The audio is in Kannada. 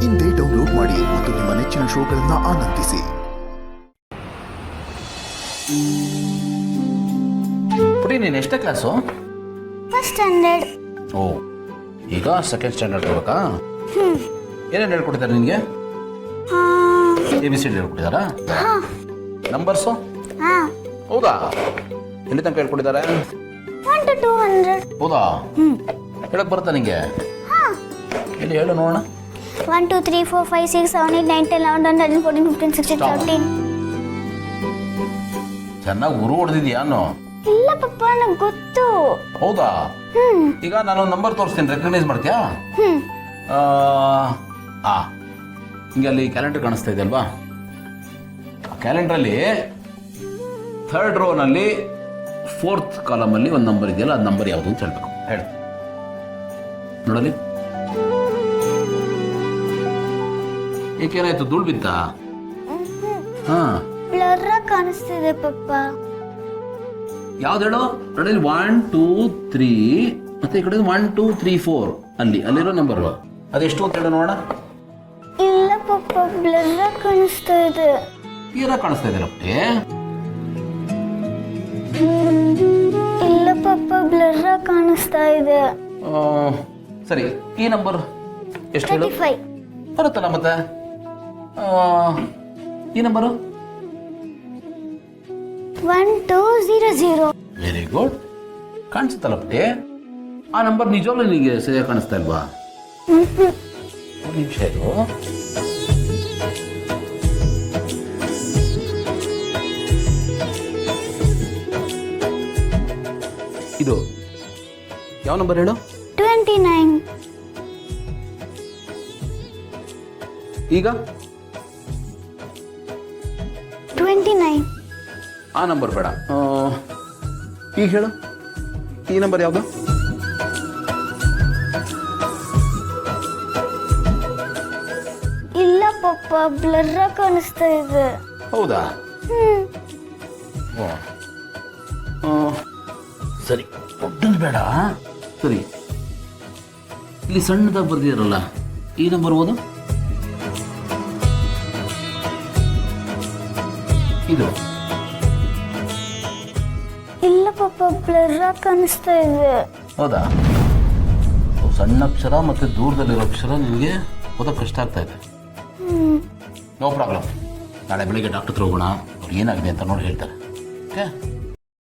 ಇಂದೇ ಡೌನ್ಲೋಡ್ ಮಾಡಿ ಮತ್ತು ನಿಮ್ಮ ನೆಚ್ಚಿನ ಶೋಗಳನ್ನು ಆನಂದಿಸಿ. ಪುಟಿ, ನೀನು ಎಷ್ಟೇ ಕ್ಲಾಸು? First standard. ಓ, ಈಗ ಸೆಕೆಂಡ್ ಸ್ಟ್ಯಾಂಡರ್ಡ್ ಹೋಗ್ಬೇಕಾ? ಏನೇನು ಹೇಳ್ಕೊಟ್ಟಿದ್ದಾರೆ ನಿನಗೆ? ABCD ಹೇಳ್ಕೊಟ್ಟಿದ್ದಾರಾ? ನಂಬರ್ಸು? ಹೌದಾ? ಎಲ್ಲಿ ತನಕ ಹೇಳ್ಕೊಟ್ಟಿದ್ದಾರೆ? 1 to 200. ಹೌದಾ? ಹೇಳಕ್ ಬರುತ್ತಾ ನಿಂಗೆ? ಎಲ್ಲಿ ಹೇಳು ನೋಡೋಣ. 1 2 3 4 5 6 7 8 9 10 11 12 13 14 15 16 17. ಚೆನ್ನಾಗಿ ಉರು ಹೊಡೆದಿದ್ಯಾನು? ಇಲ್ಲ ಪಪ್ಪ, ನನಗೆ ಗೊತ್ತು. ಹೌದಾ? ಈಗ ನಾನು ನಂಬರ್ ತೋರಿಸ್ತೀನಿ, ರೆಕಗ್ನೈಸ್ ಮಾಡ್ತೀಯಾ? ಹಿಂಗೆ ಅಲ್ಲಿ ಕ್ಯಾಲೆಂಡರ್ ಕಾಣಿಸ್ತಾ ಇದೆ ಅಲ್ವಾ? ಕ್ಯಾಲೆಂಡ್ರಲ್ಲಿ 3rd ರೋನಲ್ಲಿ 4th ಕಾಲಮಲ್ಲಿ ಒಂದು ನಂಬರ್ ಇದೆಯಲ್ಲ, ಅದು ನಂಬರ್ ಯಾವುದು ಅಂತ ಹೇಳ್ಬೇಕು. ಹೇಳು ನೋಡಲಿ. ಏಕೇನಾಯ್ತು? ಧೂಳು ಬಿತ್ತಾ? ಬ್ಲರ್ ಕಾಣಿಸ್ತಿದೆ ಪಪ್ಪ. ಯಾವ್ದು ಹೇಳು? ನೋಡಿ, 1 2 3 ಮತ್ತೆ ಈ ಕಡೆ 1 2 3 4 ಅಲ್ಲಿರೋ ನಂಬರು ಅದೆಷ್ಟು ಅಂತ ಹೇಳು ನೋಡೋಣ. ಇಲ್ಲ ಪಪ್ಪ, ಬ್ಲರ್ ಕಾಣಿಸ್ತಾ ಇದೆ. ಕ್ಲಿಯರ್ ಕಾಣಿಸ್ತಾ ಇದೆ ಪುಟ್ಟಿ. ಇಲ್ಲ ಪಪ್ಪ, ಬ್ಲರ್ ಕಾಣಿಸ್ತಾ ಇದೆ. ಸರಿ, ಈ ನಂಬರ್ ಎಷ್ಟು ಹೇಳು? 35. ಬರುತ್ತಲ್ಲ ಮತ್ತೆ. ಈ ನಂಬರು 1 2 0 0. Very good. ಕಾಣಿಸುತ್ತಲ್ಲ ಪುಟ್ಟಿ. ಆ ನಂಬರ್ ನಿಜವಾಗ್ಲೂ ನಿನಗೆ ಸರಿಯಾಗಿ ಕಾಣಿಸ್ತಾ ಇಲ್ವಾ? ಒಂದು ನಿಮಿಷ ಇದು. ಇದು ಯಾವ ನಂಬರ್ ಹೇಳು? 29. ಈಗ 29. ಆ ನಂಬರ್ ಬೇಡ. ಈಗ ಹೇಳು, ಈ ನಂಬರ್ ಯಾವುದು? ಇಲ್ಲ ಪಪ್ಪ, ಬ್ಲರ್ ಕಾಣಿಸ್ತಾ ಇದೆ. ಹೌದಾ? ಸರಿ, ದೊಡ್ಡದು ಬೇಡ. ಸರಿ, ಇಲ್ಲಿ ಸಣ್ಣದಾಗಿ ಬರ್ದಿರಲ್ಲ, ಈ ನಂಬರ್ ಓದು. ಇದು ಇಲ್ಲ ಪಪ್ಪ, ಬ್ಲರ್ ಕಾಣಿಸ್ತಾ ಇದೆ. ಹೌದಾ? ಸಣ್ಣ ಅಕ್ಷರ ಮತ್ತು ದೂರದಲ್ಲಿರೋ ಅಕ್ಷರ ನಿಮಗೆ ಓದೋಕೆ ಕಷ್ಟ ಆಗ್ತಾ ಇದೆ. No problem. ನಾಳೆ ಬೆಳಿಗ್ಗೆ ಡಾಕ್ಟರ್ ಹತ್ರ ಹೋಗೋಣ, ಅವ್ರು ಏನಾಗಿದೆ ಅಂತ ನೋಡಿ ಹೇಳ್ತಾರೆ. ಓಕೆ?